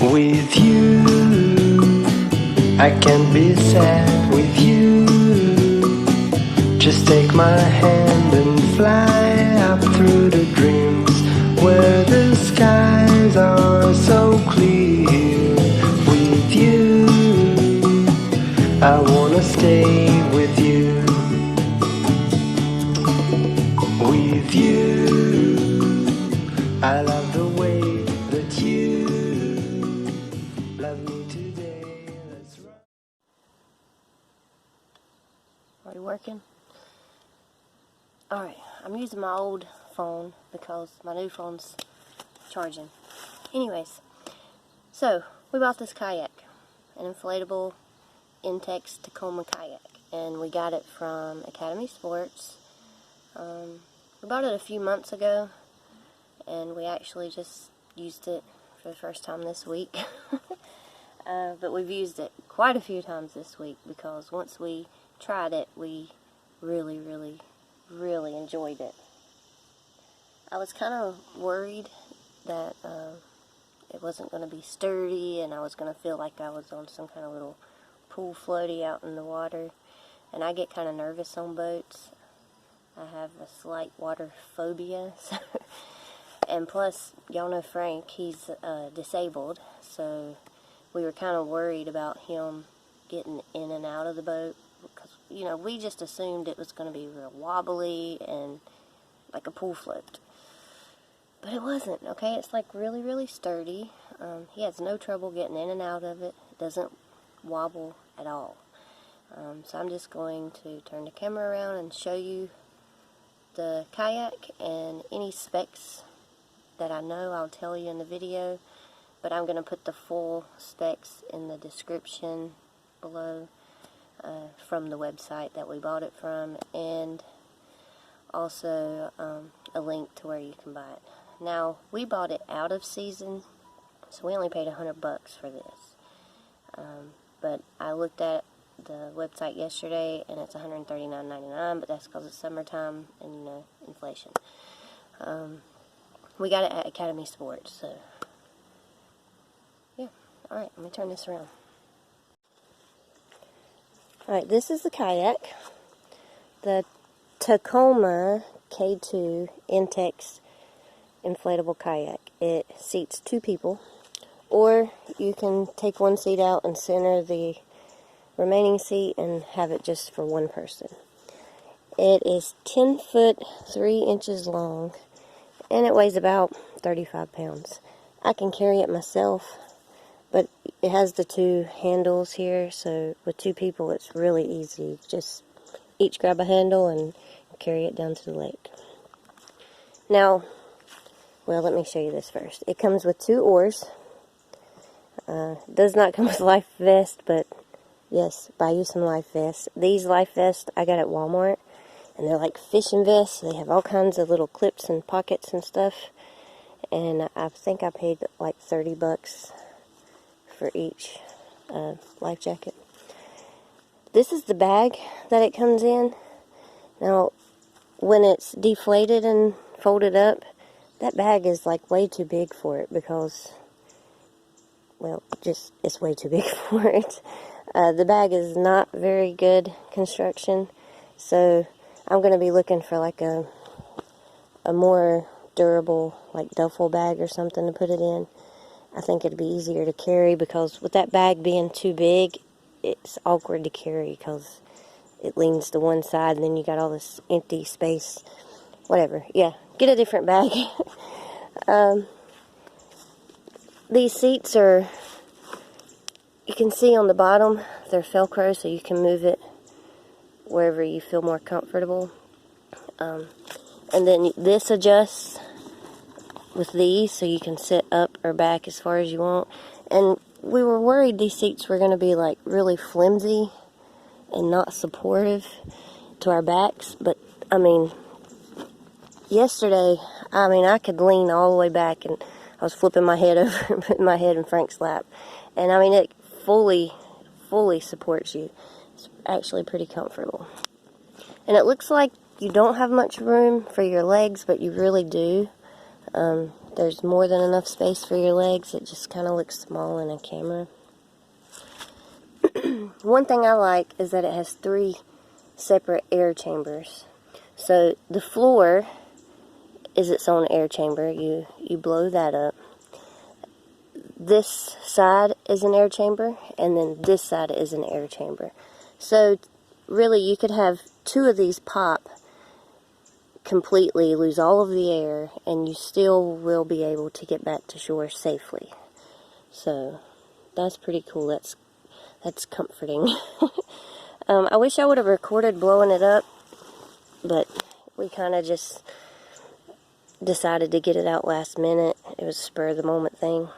With you, I can't be sad with you. Just take my hand and fly up through the dreams where the skies are so clear. With you, I wanna stay with you. With you, I love the way that you love me today. Let's run. Are you working? Alright, I'm using my old phone because my new phone's charging. Anyways, so we bought this kayak, an inflatable INTEX Tacoma kayak, and we got it from Academy Sports. We bought it a few months ago, and we actually just used it for the first time this week. But we've used it quite a few times this week because once we tried it, we really enjoyed it. I was kind of worried that it wasn't going to be sturdy and I was going to feel like I was on some kind of little pool floaty out in the water. And I get kind of nervous on boats. I have a slight water phobia. And plus, y'all know Frank, he's disabled, so we were kind of worried about him getting in and out of the boat because, you know, we just assumed it was going to be real wobbly and like a pool float. But it wasn't, okay? It's like really sturdy. He has no trouble getting in and out of it. It doesn't wobble at all. So I'm just going to turn the camera around and show you the kayak, and any specs that I know I'll tell you in the video, but I'm going to put the full specs in the description below from the website that we bought it from, and also a link to where you can buy it. Now, we bought it out of season, so we only paid $100 for this, but I looked at the website yesterday and it's $139.99, but that's because it's summertime and, you know, inflation. We got it at Academy Sports, so yeah. Alright, let me turn this around. Alright, this is the kayak, the Tacoma K2 INTEX inflatable kayak. It seats 2 people, or you can take one seat out and center the remaining seat and have it just for one person. It is 10 foot 3 inches long, and it weighs about 35 pounds. I can carry it myself, but it has the 2 handles here, so with 2 people it's really easy. Just each grab a handle and carry it down to the lake. Now, well, let me show you this first. It comes with 2 oars. Does not come with life vest, but yes, buy you some life vests. These life vests I got at Walmart, and they're like fishing vests. They have all kinds of little clips and pockets and stuff, and I think I paid like $30 for each life jacket. This is the bag that it comes in. Now, when it's deflated and folded up, that bag is like way too big for it because, well, just it's way too big for it. The bag is not very good construction, so I'm going to be looking for like a more durable, like duffel bag or something to put it in. I think it'd be easier to carry because with that bag being too big, it's awkward to carry because it leans to one side and then you got all this empty space. Whatever, yeah, get a different bag. These seats are, you can see on the bottom, they're Velcro, so you can move it wherever you feel more comfortable. And then this adjusts with these, so you can sit up or back as far as you want. And we were worried these seats were going to be like really flimsy and not supportive to our backs, but I mean, yesterday, I could lean all the way back, and I was flipping my head over and putting my head in Frank's lap. And it fully supports you. It's actually pretty comfortable. And it looks like you don't have much room for your legs, but you really do. They're there's more than enough space for your legs. It just kind of looks small in a camera. One thing I like is that it has 3 separate air chambers. So the floor is its own air chamber. You blow that up. This side is an air chamber, and then this side is an air chamber. So really you could have 2 of these pop completely, lose all of the air, and you still will be able to get back to shore safely. So that's pretty cool. That's comforting. I wish I would have recorded blowing it up, but we kind of just decided to get it out last minute. It was a spur of the moment thing.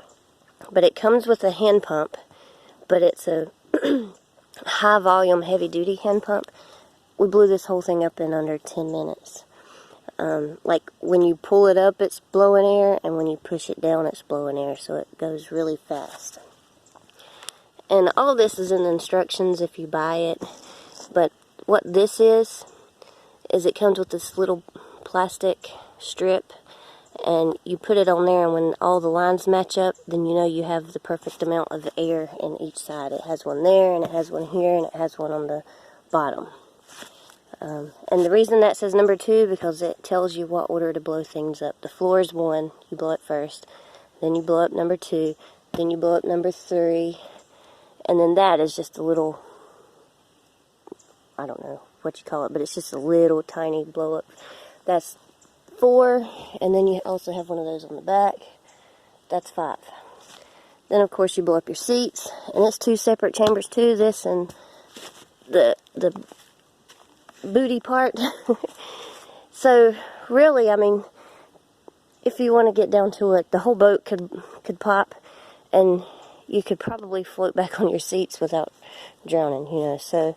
But it comes with a hand pump, but it's a high volume, heavy duty hand pump. We blew this whole thing up in under 10 minutes. Like when you pull it up, it's blowing air, and when you push it down, it's blowing air, so it goes really fast. And all this is in the instructions if you buy it. But what this is it comes with this little plastic strip, and you put it on there, and when all the lines match up, then you know you have the perfect amount of air in each side. It has one there, and it has one here, and it has one on the bottom. And the reason that says number 2, because it tells you what order to blow things up. The floor is 1, you blow it first, then you blow up number 2, then you blow up number 3, and then that is just a little, I don't know what you call it, but it's just a little tiny blow up. That's 4, and then you also have one of those on the back. That's 5. Then of course you blow up your seats, and it's 2 separate chambers too, this and the booty part. So really, I mean, if you want to get down to it, the whole boat could pop, and you could probably float back on your seats without drowning, you know. So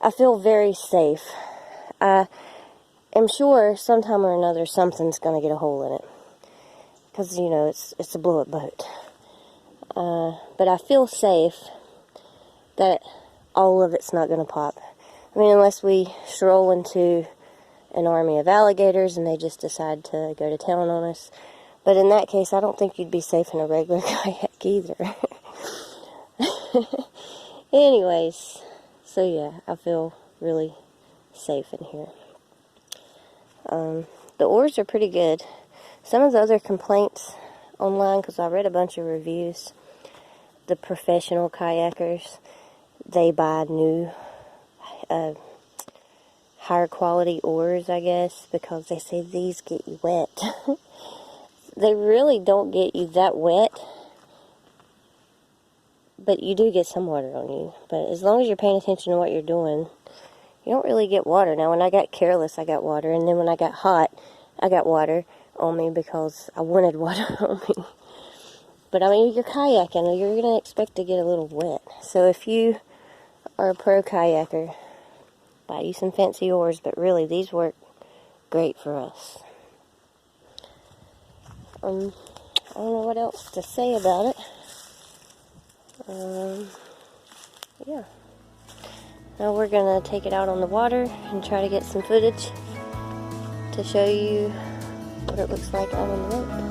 I feel very safe. I am sure sometime or another something's going to get a hole in it, because, you know, it's a blow-up boat. But I feel safe that all of it's not going to pop. I mean, unless we stroll into an army of alligators and they just decide to go to town on us. But in that case, I don't think you'd be safe in a regular kayak either. Anyways, so yeah, I feel really safe in here. The oars are pretty good. Some of the other complaints online, because I read a bunch of reviews, the professional kayakers, they buy new higher quality oars, I guess, because they say these get you wet. They really don't get you that wet, but you do get some water on you. But as long as you're paying attention to what you're doing, you don't really get water. Now, when I got careless, I got water, and then when I got hot, I got water on me because I wanted water on me. But I mean, you're kayaking, you're going to expect to get a little wet. So if you are a pro kayaker, buy you some fancy oars, but really, these work great for us. I don't know what else to say about it. Yeah. Now we're going to take it out on the water and try to get some footage to show you what it looks like out on the lake.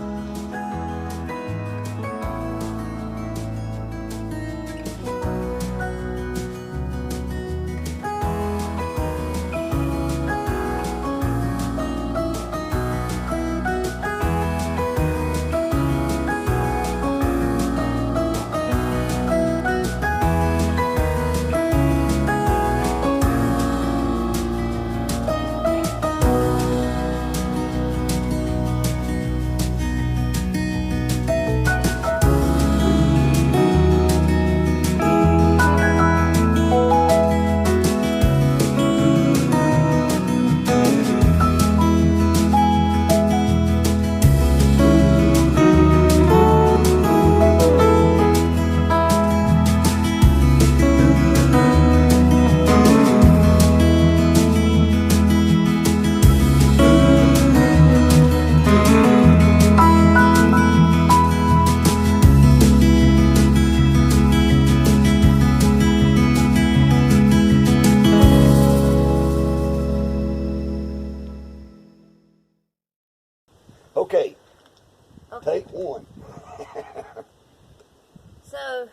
So,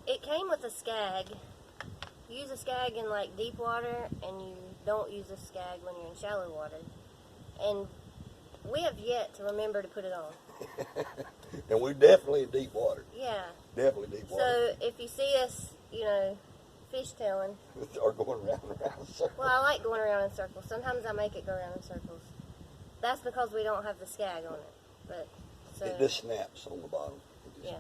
it came with a skag. You use a skag in like deep water, and you don't use a skag when you're in shallow water. And we have yet to remember to put it on. And we're definitely in deep water. Yeah. Definitely deep water. So if you see us, fishtailing. Or going around and around in circles. Well, I like going around in circles. Sometimes I make it go around in circles. That's because we don't have the skag on it. But so It just snaps on the bottom. yeah.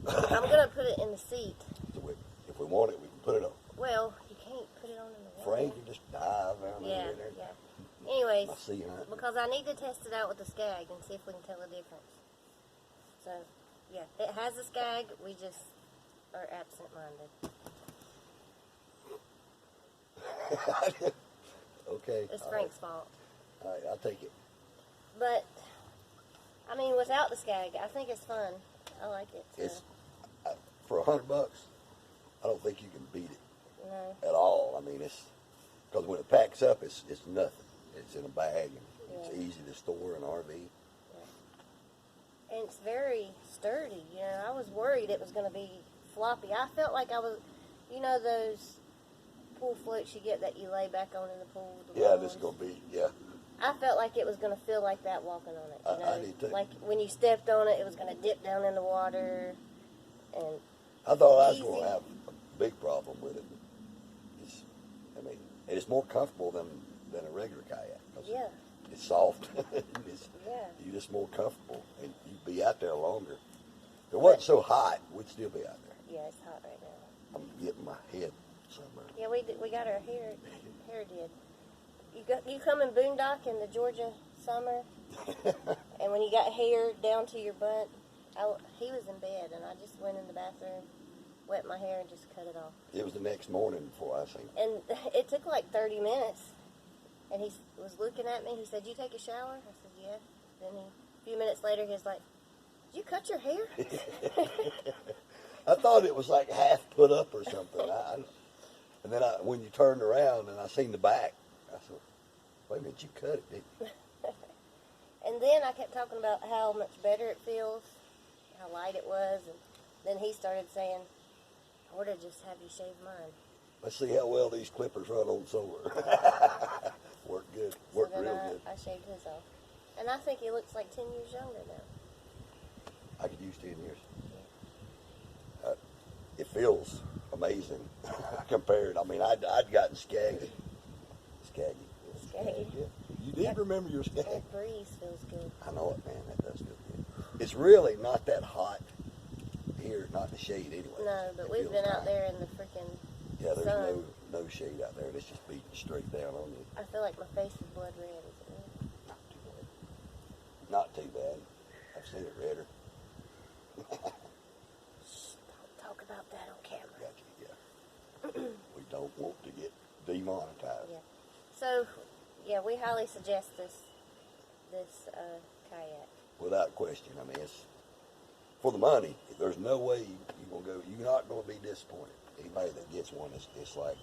I'm gonna put it in the seat. So if we want it, we can put it on. Well, you can't put it on in the water. Frank can just dive down Yeah, in there. yeah. Anyways, I see that. because I need to test it out with the skag and see if we can tell the difference. So, yeah, it has a skag. We just are absent-minded. Okay. It's all Frank's fault. right. All right, I'll take it. But, I mean, without the skag, I think it's fun. I like it. So. It's for $100. I don't think you can beat it No. at all. I mean, it's because when it packs up, it's nothing. It's in a bag and it's Yeah. easy to store in an RV. And it's very sturdy. I was worried it was going to be floppy. I felt like I was, those pool floats you get that you lay back on in the pool. Yeah, this is gonna be I felt like it was going to feel like that walking on it. I did too. Like when you stepped on it, it was going to dip down in the water. And I thought I was easy. going to have a big problem with it. And it's more comfortable than a regular kayak. 'Cause yeah, It's soft. yeah. You're just more comfortable, and you'd be out there longer. If it wasn't so hot, we'd still be out there. Yeah, it's hot right now. I'm getting my head somewhere. Yeah, we got our hair did. You come in boondock in the Georgia summer, and when you got hair down to your butt, he was in bed, and I just went in the bathroom, wet my hair, and just cut it off. It was the next morning before I seen it. And it took like 30 minutes, and he was looking at me. He said, "You take a shower?" I said, "Yeah." Then a few minutes later, he was like, "Did you cut your hair?" I thought it was like half put up or something. And then when you turned around and I seen the back, I said, "Wait a minute, you cut it, didn't you?" And then I kept talking about how much better it feels, how light it was, and then he started saying, "I ought to just have you shave mine." Let's see how well these clippers run on solar. Work good. Work So then real good. I shaved his off. And I think he looks like 10 years younger now. I could use 10 years. It feels amazing compared. I mean, I'd gotten skaggy. Skaggy. Yeah. You did remember your skag. That breeze feels good. I know it, man. That does feel good. It's really not that hot here, not in the shade anyway. No, but It we've feels been out nice. there in the freaking Yeah, there's sun. no shade out there. It's just beating straight down on you. I feel like my face is blood red. Is it red? Not too bad. Not too bad. I've seen it redder. Shh, don't talk about that on camera. Gotcha, yeah. We don't want to get demonetized. Yeah. So, yeah, we highly suggest this kayak. Without question. I mean, it's for the money. There's no way you're gonna go. You're not gonna be disappointed. Anybody that gets one, it's like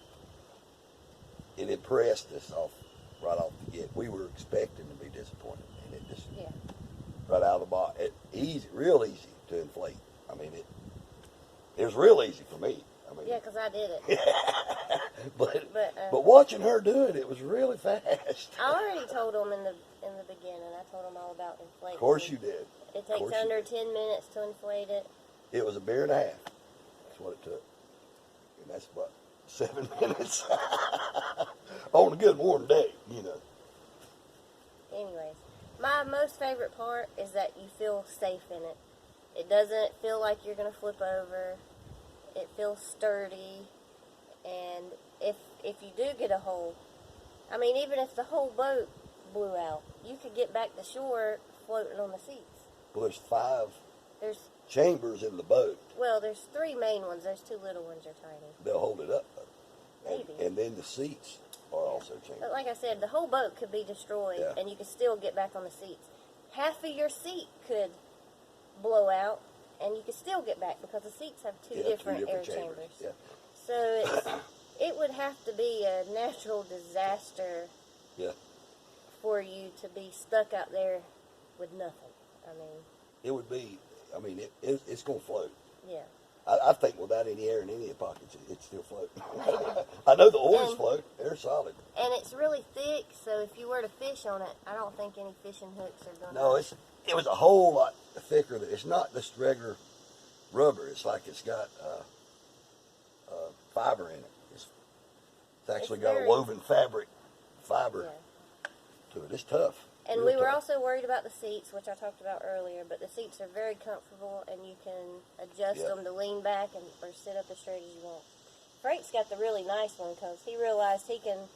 it impressed us right off the get. We were expecting to be disappointed, and it just Yeah. right out of the box. Real easy to inflate. I mean, it was real easy for me. I mean, Yeah, because I did it. but watching her do it, it was really fast. I already told them in the beginning. I told them all about inflate. Of course you did. It takes under 10 minutes to inflate it. It was a beer and a half. That's what it took. And that's what, 7 minutes on a good warm day, Anyways, my most favorite part is that you feel safe in it. It doesn't feel like you're going to flip over. It feels sturdy. And if you do get a hole, I mean, even if the whole boat blew out, you could get back to shore floating on the seats. Well, there's 5 There's chambers in the boat. there's 3 main ones. There's 2 little ones are tiny. They'll hold it up, though. Maybe. And then the seats are also chambers. But like I said, the whole boat could be destroyed, Yeah. and you could still get back on the seats. Half of your seat could blow out, and you could still get back because the seats have two different air chambers. Yeah. So it would have to be a natural disaster Yeah. for you to be stuck out there with nothing. I mean, It would be, it's going to float. yeah. I think without any air in any of the pockets, it's still floating. I know the oars And- float. They're solid. And it's really thick, so if you were to fish on it, I don't think any fishing hooks are going to... No, it was a whole lot thicker. It's not just regular rubber. It's like it's got fiber in it. It's actually It's got very- a woven fabric fiber Yeah. to it. It's tough. And Real we were tough. also worried about the seats, which I talked about earlier, but the seats are very comfortable, and you can adjust Yep. them to lean back or sit up as straight as you want. Frank's got the really nice one because he realized he can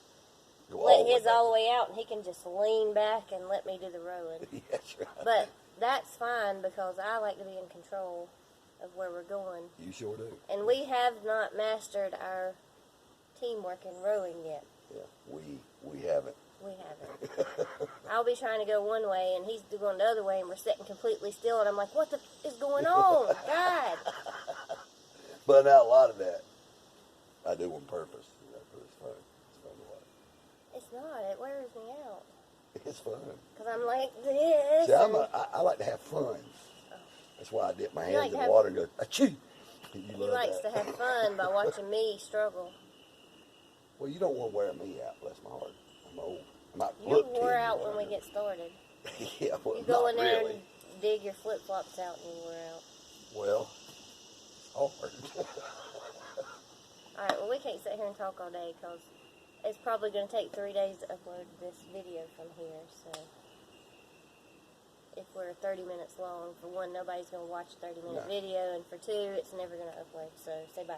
Go let all the way his back. all the way out, and he can just lean back and let me do the rowing. Yeah, that's right. But that's fine because I like to be in control of where we're going. You sure do. And we have not mastered our teamwork in rowing yet. Yeah, we haven't. We haven't. I'll be trying to go one way, and he's going the other way, and we're sitting completely still, and I'm like, what the is going on? God. But now a lot of that I do on purpose. It's fun. It's fun to watch. It's not. It wears me out. It's fun. Because I'm like this. See, and I like to have fun. That's why I dip my You like hands to in have- the water and go, achoo. You he love likes that. to have fun by watching me struggle. Well, you don't want to wear me out, bless my heart. I'm old. I might You look wore 10 out years when we younger. get started. Yeah, well, You go not in there really. and dig your flip-flops out, and you wore out. Well, it's hard. All right, well, we can't sit here and talk all day because it's probably going to take 3 days to upload this video from here. So if we're 30 minutes long, for one, nobody's going to watch a 30-minute No. video, and for two, it's never going to upload. So say bye.